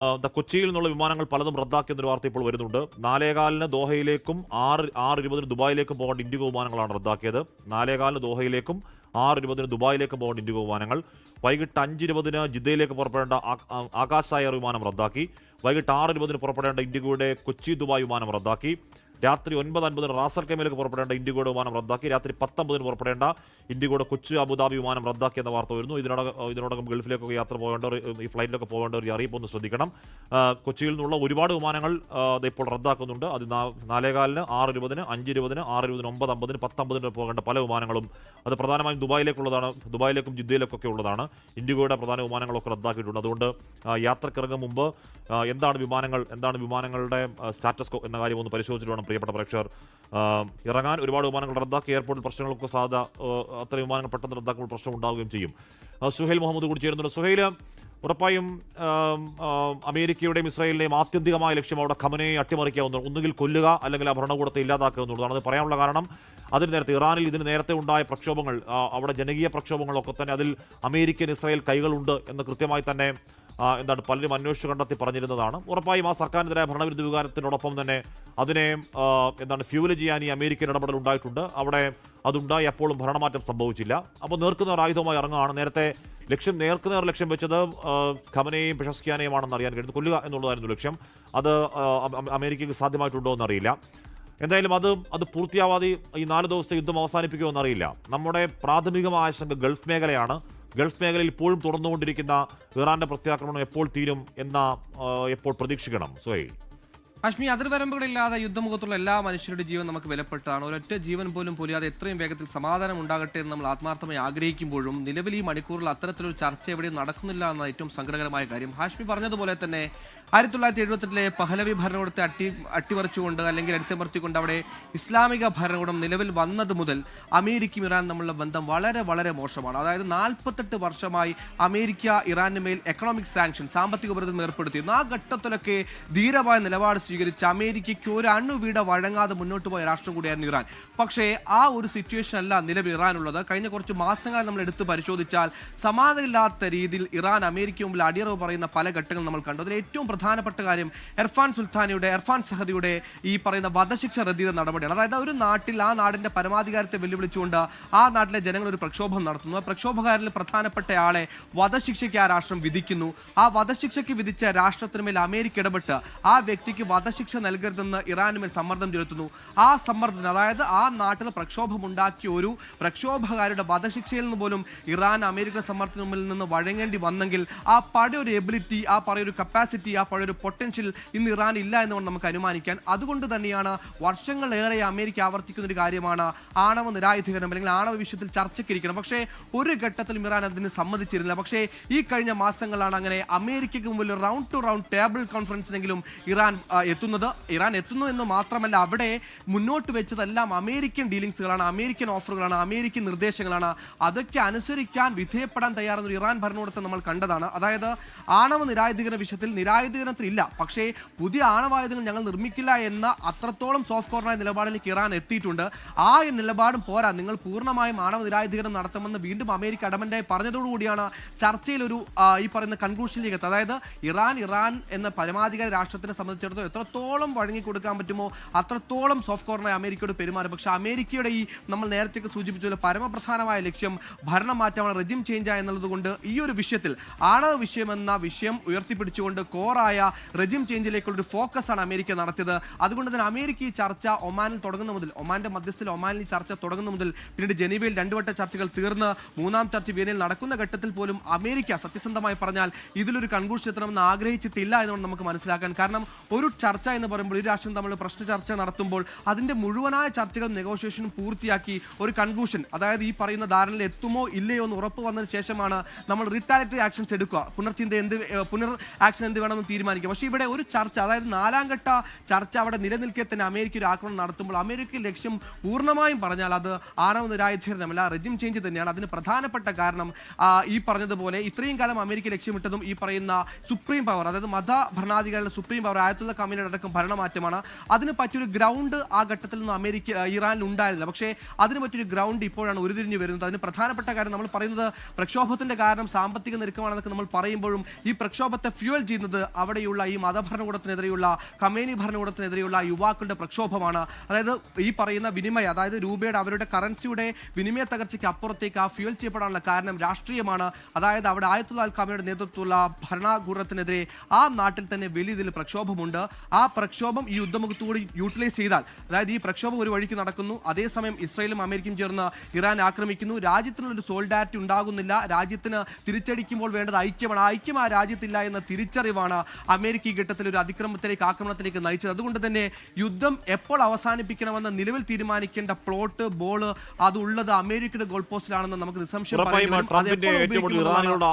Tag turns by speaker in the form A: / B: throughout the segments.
A: കൊച്ചിയിൽ നിന്നുള്ള വിമാനങ്ങൾ പലതും റദ്ദാക്കിയെന്നൊരു വാർത്ത ഇപ്പോൾ വരുന്നുണ്ട്. 4:15 ദോഹയിലേക്കും 6:20 ദുബായിലേക്കും പോകേണ്ട ഇൻഡിഗോ വിമാനങ്ങളാണ് റദ്ദാക്കിയത്. 4:15 ദോഹയിലേക്കും 6:20 ദുബായിലേക്കും പോകേണ്ട ഇൻഡിഗോ വിമാനങ്ങൾ. വൈകിട്ട് 5:20 ജിദ്ദയിലേക്ക് പുറപ്പെടേണ്ട ആകാശ് എയർ വിമാനം റദ്ദാക്കി. വൈകിട്ട് 6:20 പുറപ്പെടേണ്ട ഇൻഡിഗോയുടെ കൊച്ചി ദുബായ് വിമാനം റദ്ദാക്കി. രാത്രി 9:50 റാസൽ കൈമയിലേക്ക് പുറപ്പെടേണ്ട ഇൻഡിഗോയുടെ വിമാനം റദ്ദാക്കി. രാത്രി 10:50 പുറപ്പെടേണ്ട ഇൻഡിഗോയുടെ കൊച്ചി അബുദാബി വിമാനം റദ്ദാക്കി എന്ന വാർത്ത വരുന്നു. ഇതിനോടകം ഗൾഫിലേക്കൊക്കെ യാത്ര പോകേണ്ടവർ, ഈ ഫ്ലൈറ്റിലൊക്കെ പോകേണ്ടവർ ഈ അറിയിപ്പ് ഒന്ന് ശ്രദ്ധിക്കണം. കൊച്ചിയിൽ നിന്നുള്ള ഒരുപാട് വിമാനങ്ങൾ ഇപ്പോൾ റദ്ദാക്കുന്നുണ്ട്. അത് 4:15, 6:20, 5:20, 6:20, 9:50, 10:50 പോകേണ്ട പല വിമാനങ്ങളും അത് പ്രധാനമായും ദുബായിലേക്കുള്ളതാണ്. ദുബായിലേക്കും ജിദ്ദയിലേക്കൊക്കെ ഉള്ളതാണ്. ഇൻഡിഗോയുടെ പ്രധാന വിമാനങ്ങളൊക്കെ റദ്ദാക്കിയിട്ടുണ്ട്. അതുകൊണ്ട് യാത്രക്കിറങ്ങും മുമ്പ് എന്താണ് വിമാനങ്ങളുടെ സ്റ്റാറ്റസ് എന്ന കാര്യം ഒന്ന് പരിശോധിച്ചിട്ട് വേണം പ്രിയപ്പെട്ട പ്രേക്ഷകർ ഇറങ്ങാൻ. ഒരുപാട് വിമാനങ്ങൾ റദ്ദാക്കി. എയർപോർട്ടിൽ പ്രശ്നങ്ങൾക്ക് സാധ്യത, അത്രയും വിമാനങ്ങൾ പെട്ടെന്ന് റദ്ദാക്കുമ്പോൾ പ്രശ്നം ഉണ്ടാവുകയും ചെയ്യും. സുഹൈൽ മുഹമ്മദ് കൂടി ചേരുന്നുണ്ട്. സുഹൈൽ, ഉറപ്പായും അമേരിക്കയുടെയും ഇസ്രായേലിന്റെയും ആത്യന്തികമായ ലക്ഷ്യം അവിടെ ഖമനയെ അട്ടിമറിക്കാവുന്ന, ഒന്നുകിൽ കൊല്ലുക അല്ലെങ്കിൽ ആ ഭരണകൂടത്തെ ഇല്ലാതാക്കുക എന്നുള്ളതാണ്. അത് പറയാനുള്ള കാരണം ഇതിന് നേരത്തെ ഉണ്ടായ പ്രക്ഷോഭങ്ങൾ, അവിടെ ജനകീയ പ്രക്ഷോഭങ്ങളൊക്കെ തന്നെ അതിൽ അമേരിക്കൻ ഇസ്രായേൽ കൈകളുണ്ട് എന്ന് കൃത്യമായി തന്നെ പലരും അന്വേഷിച്ചു കണ്ടെത്തി പറഞ്ഞിരുന്നതാണ്. ഉറപ്പായും ആ സർക്കാരിനെതിരായ ഭരണവിരുദ്ധ വികാരത്തിനോടൊപ്പം തന്നെ അതിനെ ഫ്യൂവൽ ചെയ്യാൻ ഈ അമേരിക്കൻ ഇടപെടൽ ഉണ്ടായിട്ടുണ്ട്. അവിടെ അതുണ്ടായി, അപ്പോഴും ഭരണമാറ്റം സംഭവിച്ചില്ല. അപ്പോൾ നേർക്കുനേർ ആയുധമായി ഇറങ്ങുകയാണ്. നേരത്തെ നേർക്കുനേർ ലക്ഷ്യം വെച്ചത് ഖമനയെയും പെഷസ്കിയാനെയുമാണെന്ന് അറിയാൻ കഴിയുന്നത്. കൊല്ലുക എന്നുള്ളതായിരുന്നു ലക്ഷ്യം. അത് അമേരിക്കയ്ക്ക് സാധ്യമായിട്ടുണ്ടോ എന്നറിയില്ല. എന്തായാലും അത് പൂർത്തിയാവാതെ ഈ 4 ദിവസത്തെ യുദ്ധം അവസാനിപ്പിക്കുമോ എന്നറിയില്ല. നമ്മുടെ പ്രാഥമികമായ ആശങ്ക ഗൾഫ് മേഖലയാണ്. ഗൾഫ് മേഖലയിൽ ഇപ്പോഴും തുടർന്നുകൊണ്ടിരിക്കുന്ന ഇറാന്റെ പ്രത്യാക്രമണം എപ്പോൾ തീരും എപ്പോൾ പ്രതീക്ഷിക്കണം? സുഹൈൽ,
B: കാശ്മീർ അതിർവരമ്പുകളില്ലാതെ യുദ്ധമുഖത്തുള്ള എല്ലാ മനുഷ്യരുടെ ജീവൻ നമുക്ക് വിലപ്പെട്ടതാണ്. ഒരൊറ്റ ജീവൻ പോലും പൊലിയാതെ എത്രയും വേഗത്തിൽ സമാധാനം ഉണ്ടാകട്ടെ എന്ന് നമ്മൾ ആത്മാർത്ഥമായി ആഗ്രഹിക്കുമ്പോഴും നിലവിൽ ഈ മണിക്കൂറിൽ അത്തരത്തിലൊരു ചർച്ച എവിടെയും നടക്കുന്നില്ല എന്ന ഏറ്റവും സങ്കടകരമായ കാര്യം. ഹാഷ്മി പറഞ്ഞതുപോലെ തന്നെ 1978 പഹലവി ഭരണകൂടത്തെ അട്ടിമറിച്ചുകൊണ്ട് അല്ലെങ്കിൽ അടിച്ചമർത്തിക്കൊണ്ട് അവിടെ ഇസ്ലാമിക ഭരണകൂടം നിലവിൽ വന്നത് മുതൽ അമേരിക്കയും ഇറാൻ തമ്മിലുള്ള ബന്ധം വളരെ വളരെ മോശമാണ്. അതായത് 48 വർഷമായി അമേരിക്ക ഇറാന് മേൽ എക്കണോമിക് സാങ്ഷൻ, സാമ്പത്തിക ഉപരോധം ഏർപ്പെടുത്തിയിരുന്നു. ആ ഘട്ടത്തിലൊക്കെ ധീരമായ നിലപാട് സ്വീകരിച്ച് അമേരിക്കയ്ക്ക് ഒരു അണുവീട വഴങ്ങാതെ മുന്നോട്ട് പോയ രാഷ്ട്രം കൂടിയായിരുന്നു ഇറാൻ. പക്ഷേ ആ ഒരു സിറ്റുവേഷൻ അല്ല നിലവിൽ ഇറാനുള്ളത്. കഴിഞ്ഞ കുറച്ച് മാസങ്ങൾ നമ്മൾ എടുത്ത് പരിശോധിച്ചാൽ സമാധാനമില്ലാത്ത രീതിയിൽ ഇറാൻ അമേരിക്ക മുമ്പിൽ അടിയറവ് പറയുന്ന പല ഘട്ടങ്ങൾ നമ്മൾ കണ്ടു. അതിൽ ഏറ്റവും പ്രധാനപ്പെട്ട കാര്യം ഇർഫാൻ സഹദിയുടെ ഈ പറയുന്ന വധശിക്ഷ റദ്ദ് ചെയ്ത നടപടിയാണ്. അതായത് ഒരു നാട്ടിൽ ആ നാടിന്റെ പരമാധികാരത്തെ വെല്ലുവിളിച്ചുകൊണ്ട് ആ നാട്ടിലെ ജനങ്ങൾ ഒരു പ്രക്ഷോഭം നടത്തുന്നു. ആ പ്രക്ഷോഭകാരിൽ പ്രധാനപ്പെട്ട ആളെ വധശിക്ഷയ്ക്ക് ആ രാഷ്ട്രം വിധിക്കുന്നു. ആ വധശിക്ഷയ്ക്ക് വിധിച്ച രാഷ്ട്രത്തിനുമേൽ അമേരിക്ക ഇടപെട്ട് ആ വ്യക്തിക്ക് വധശിക്ഷ നൽകരുതെന്ന് ഇറാനുമേൽ സമ്മർദ്ദം ചെലുത്തുന്നു. ആ സമ്മർദ്ദത്തിന്, അതായത് ആ നാട്ടിൽ പ്രക്ഷോഭമുണ്ടാക്കിയ ഒരു പ്രക്ഷോഭകാരുടെ വധശിക്ഷയിൽ നിന്ന് പോലും ഇറാൻ അമേരിക്കൻ സമ്മർദ്ദത്തിന് മുമ്പിൽ നിന്ന് വഴങ്ങേണ്ടി വന്നെങ്കിൽ ആ പഴയൊരു എബിലിറ്റി, ആ പഴയൊരു കപ്പാസിറ്റി, ആ പഴയൊരു പൊട്ടൻഷ്യൽ ഇന്ന് ഇറാൻ ഇല്ല എന്നുകൊണ്ട് നമുക്ക് അനുമാനിക്കാൻ. അതുകൊണ്ട് തന്നെയാണ് വർഷങ്ങളേറെ അമേരിക്ക ആവർത്തിക്കുന്ന ഒരു കാര്യമാണ് ആണവ നിരായുധീകരണം അല്ലെങ്കിൽ ആണവ വിഷയത്തിൽ ചർച്ചയ്ക്കിരിക്കണം. പക്ഷേ ഒരു ഘട്ടത്തിലും ഇറാൻ അതിന് സമ്മതിച്ചിരുന്നില്ല. പക്ഷേ ഈ കഴിഞ്ഞ മാസങ്ങളാണ് അങ്ങനെ അമേരിക്കയ്ക്ക് മുമ്പിൽ റൗണ്ട് ടു റൗണ്ട് ടേബിൾ കോൺഫറൻസിനെങ്കിലും ഇറാൻ എത്തുന്നു എന്ന് മാത്രമല്ല, അവിടെ മുന്നോട്ട് വെച്ചതെല്ലാം അമേരിക്കൻ ഡീലിങ്സുകളാണ്, അമേരിക്കൻ ഓഫറുകളാണ്, അമേരിക്കൻ നിർദ്ദേശങ്ങളാണ്. അതൊക്കെ അനുസരിക്കാൻ വിധേയപ്പെടാൻ തയ്യാറെന്ന ഇറാൻ ഭരണകൂടത്തെ നമ്മൾ കണ്ടതാണ്. അതായത് ആണവ നിരായുധീകരണ വിഷയത്തിൽ നിരായുധീകരണത്തിലില്ല, പക്ഷേ പുതിയ ആണവായുധങ്ങൾ ഞങ്ങൾ നിർമ്മിക്കില്ല എന്ന അത്രത്തോളം സോഫ്റ്റ് കോർണറായ നിലപാടിലേക്ക് ഇറാൻ എത്തിയിട്ടുണ്ട്. ആ നിലപാടും പോരാ, നിങ്ങൾ പൂർണ്ണമായും ആണവ നിരായുധീകരണം നടത്തുമെന്ന് വീണ്ടും അമേരിക്ക അടമന്റായി പറഞ്ഞതോടുകൂടിയാണ് ചർച്ചയിൽ ഒരു ഈ പറയുന്ന കൺക്ലൂഷനിലേക്ക് എത്തുന്നത്. അതായത് ഇറാൻ എന്ന പരമാധികാര രാഷ്ട്രത്തിനെ സംബന്ധിച്ചിടത്തോളം എത്രത്തോളം വഴങ്ങിക്കൊടുക്കാൻ പറ്റുമോ അത്രത്തോളം സോഫ്റ്റ് കോർണറായി അമേരിക്കയോട് പെരുമാറും. പക്ഷേ അമേരിക്കയുടെ ഈ നമ്മൾ നേരത്തെ സൂചിപ്പിച്ച പരമപ്രധാനമായ ലക്ഷ്യം ഭരണമാറ്റമാണ്, റെജിം ചേഞ്ച് എന്നുള്ളത് കൊണ്ട് ഈ ഒരു വിഷയത്തിൽ ആണവ വിഷയമെന്ന വിഷയം ഉയർത്തിപ്പിടിച്ചുകൊണ്ട് കോറായ റെജിം ചേഞ്ചിലേക്കുള്ള ഒരു ഫോക്കസാണ് അമേരിക്ക നടത്തിയത്. അതുകൊണ്ട് തന്നെ അമേരിക്ക ഈ ചർച്ച ഒമാനിൽ തുടങ്ങുന്ന മുതൽ, ഒമാന്റെ മധ്യസ്ഥയിൽ ഒമാനിൽ ഈ ചർച്ച തുടങ്ങുന്ന മുതൽ പിന്നീട് ജനീവയിൽ 2 വട്ട ചർച്ചകൾ തീർന്ന് 3ാം ചർച്ച വിയനയിൽ നടക്കുന്ന ഘട്ടത്തിൽ പോലും അമേരിക്ക സത്യസന്ധമായി പറഞ്ഞാൽ ഇതിലൊരു കൺക്ലൂഷൻ എത്തണമെന്ന് ആഗ്രഹിച്ചിട്ടില്ല എന്നുകൊണ്ട് നമുക്ക് മനസ്സിലാക്കാൻ. കാരണം ഒരു ചർച്ച എന്ന് പറയുമ്പോൾ ഈ രാഷ്ട്രം തമ്മിൽ പ്രശ്ന ചർച്ച നടത്തുമ്പോൾ അതിന്റെ മുഴുവനായ ചർച്ചകളും നെഗോഷിയേഷനും പൂർത്തിയാക്കി ഒരു കൺക്ലൂഷൻ, അതായത് ഈ പറയുന്ന ധാരണയിൽ എത്തുമോ ഇല്ലയോ എന്ന് ഉറപ്പ് വന്നതിന് ശേഷമാണ് നമ്മൾ റിട്ടാലിറ്ററി ആക്ഷൻസ് എടുക്കുക, പുനർ ആക്ഷൻ എന്ത് വേണമെന്ന് തീരുമാനിക്കുക. പക്ഷേ ഇവിടെ ഒരു ചർച്ച, അതായത് 4ാം ഘട്ട ചർച്ച അവിടെ നിലനിൽക്കെ തന്നെ അമേരിക്ക ഒരു ആക്രമണം നടത്തുമ്പോൾ അമേരിക്കൻ ലക്ഷ്യം പൂർണ്ണമായും പറഞ്ഞാൽ അത് ആണവ നിരായുധീകരണമല്ല, റെജിം ചേഞ്ച് തന്നെയാണ്. അതിന് പ്രധാനപ്പെട്ട കാരണം ഈ പറഞ്ഞതുപോലെ ഇത്രയും കാലം അമേരിക്ക ലക്ഷ്യമിട്ടതും ഈ പറയുന്ന സുപ്രീം പവർ, അതായത് മത ഭരണാധികാരികളുടെ സുപ്രീം പവർ, ആയത്തുള്ള ഖമീനിയുടെ അടക്കം ഭരണമാറ്റമാണ്. അതിന് പറ്റിയൊരു ഗ്രൗണ്ട് ആ ഘട്ടത്തിൽ നിന്ന് ഇറാനിൽ ഉണ്ടായിരുന്നില്ല. പക്ഷേ അതിന് പറ്റിയൊരു ഗ്രൗണ്ട് ഇപ്പോഴാണ് ഉരുതിരിഞ്ഞു വരുന്നത്. അതിന് പ്രധാനപ്പെട്ട കാര്യം നമ്മൾ പറയുന്നത് പ്രക്ഷോഭത്തിന്റെ കാരണം സാമ്പത്തിക ഞെരുക്കമാണെന്നൊക്കെ നമ്മൾ പറയുമ്പോഴും ഈ പ്രക്ഷോഭത്തെ ഫ്യൂവൽ ചെയ്യുന്നത് അവിടെയുള്ള ഈ മതഭരണകൂടത്തിനെതിരെയുള്ള ഖമേനി ഭരണകൂടത്തിനെതിരെയുള്ള യുവാക്കളുടെ പ്രക്ഷോഭമാണ്. അതായത് ഈ പറയുന്ന വിനിമയം, അതായത് രൂപയുടെ അവരുടെ കറൻസിയുടെ വിനിമയ തകർച്ചയ്ക്ക് അപ്പുറത്തേക്ക് ആ ഫ്യൂവൽ ചെയ്യപ്പെടാനുള്ള കാരണം രാഷ്ട്രീയമാണ്. അതായത് അവിടെ ആയത്തുള്ള അൽ ഖമേനിയുടെ നേതൃത്വത്തിലുള്ള ഭരണകൂടത്തിനെതിരെ ആ നാട്ടിൽ തന്നെ വലിയ രീതിയിൽ പ്രക്ഷോഭമുണ്ട്. ആ പ്രക്ഷോഭം ഈ യുദ്ധമുഖത്തുകൂടി യൂട്ടിലൈസ് ചെയ്താൽ, അതായത് ഈ പ്രക്ഷോഭം ഒരു വഴിക്ക് നടക്കുന്നു, അതേസമയം ഇസ്രായേലും അമേരിക്കയും ചേർന്ന് ഇറാൻ ആക്രമിക്കുന്നു, രാജ്യത്തിനുള്ളൊരു സോൾഡാരിറ്റി ഉണ്ടാകുന്നില്ല, രാജ്യത്തിന് തിരിച്ചടിക്കുമ്പോൾ വേണ്ടത് ഐക്യമാണ്, ഐക്യം ആ രാജ്യത്തില്ല എന്ന തിരിച്ചറിവാണ് അമേരിക്ക ഈ ഘട്ടത്തിൽ ഒരു അതിക്രമത്തിലേക്ക് ആക്രമണത്തിലേക്ക് നയിച്ചത്. അതുകൊണ്ട് തന്നെ യുദ്ധം എപ്പോൾ അവസാനിപ്പിക്കണമെന്ന് നിലവിൽ തീരുമാനിക്കേണ്ട പ്ലോട്ട് ബോള് അതുള്ളത് അമേരിക്കയുടെ ഗോൾ പോസ്റ്റിലാണെന്ന് നമുക്ക് നിസ്സംശയം
A: ഇറാനികളോട്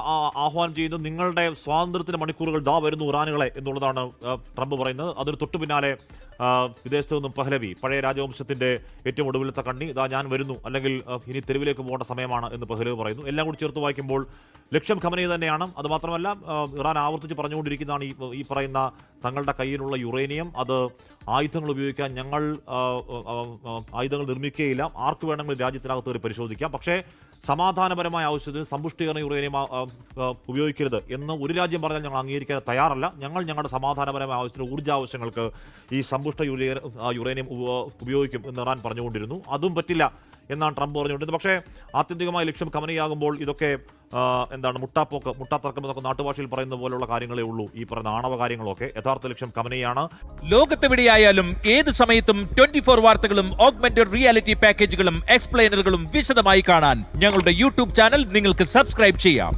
A: ആഹ്വാനം ചെയ്യുന്നത് നിങ്ങളുടെ സ്വാതന്ത്ര്യത്തിന്റെ മണിക്കൂറുകൾ ദാ വരുന്നു ഇറാനുകളെ എന്നുള്ളതാണ് ട്രംപ് പറയുന്നത്. അതിന് തൊട്ടു പിന്നാലെ വിദേശത്തു നിന്നും പഹ്ലവി, പഴയ രാജവംശത്തിന്റെ ഏറ്റവും ഒടുവിലത്തെ കണ്ണി, ഇതാ ഞാൻ വരുന്നു, അല്ലെങ്കിൽ ഇനി തെരുവിലേക്ക് പോകേണ്ട സമയമാണ് എന്ന് പഹ്ലവി പറയുന്നു. എല്ലാം കൂടി ചേർത്ത് വായിക്കുമ്പോൾ ലക്ഷ്യം ഖമനി തന്നെയാണ്. അതുമാത്രമല്ല ഇറാൻ ആവർത്തിച്ച് പറഞ്ഞുകൊണ്ടിരിക്കുന്നതാണ് ഈ പറയുന്ന തങ്ങളുടെ കയ്യിലുള്ള യുറേനിയം അത് ആയുധങ്ങൾ ഉപയോഗിക്കാൻ ഞങ്ങൾ ആയുധങ്ങൾ നിർമ്മിക്കുകയില്ല, ആർക്ക് വേണമെങ്കിലും രാജ്യത്തിനകത്ത് ഒരു പരിശോധിക്കാം, പക്ഷേ സമാധാനപരമായ ആവശ്യത്തിന് സമ്പുഷ്ടീകരണ യുറേനിയം ഉപയോഗിക്കരുത് എന്ന് ഒരു രാജ്യം പറഞ്ഞാൽ ഞങ്ങൾ അംഗീകരിക്കാൻ തയ്യാറല്ല. ഞങ്ങളുടെ സമാധാനപരമായ ആവശ്യത്തിന് ഊർജ്ജാവശ്യങ്ങൾക്ക് ഈ സമ്പുഷ്ട യുറേനിയം ഉപയോഗിക്കും എന്ന് ഇറാൻ പറഞ്ഞുകൊണ്ടിരുന്നു. അതും പറ്റില്ല എന്നാണ് ട്രംപ് പറഞ്ഞുകൊണ്ടിരുന്നത്. പക്ഷേ ആത്യന്തികമായ ലക്ഷ്യം ഖമനിയാകുമ്പോൾ ഇതൊക്കെ മുട്ടാത്തർക്കം എന്നൊക്കെ നാട്ടുഭാഷയിൽ പറയുന്ന പോലുള്ള കാര്യങ്ങളേ ഉള്ളൂ. ഈ പറയുന്ന ആണവ കാര്യങ്ങളൊക്കെ യഥാർത്ഥ ലക്ഷ്യം ഖമനിയാണ്.
C: ലോകത്തെവിടെയായാലും ഏത് സമയത്തും 24 വാർത്തകളും ഓഗ്മെന്റഡ് റിയാലിറ്റി പാക്കേജുകളും എക്സ്പ്ലെയിനറുകളും വിശദമായി കാണാൻ ഞങ്ങളുടെ യൂട്യൂബ് ചാനൽ നിങ്ങൾക്ക് സബ്സ്ക്രൈബ് ചെയ്യാം.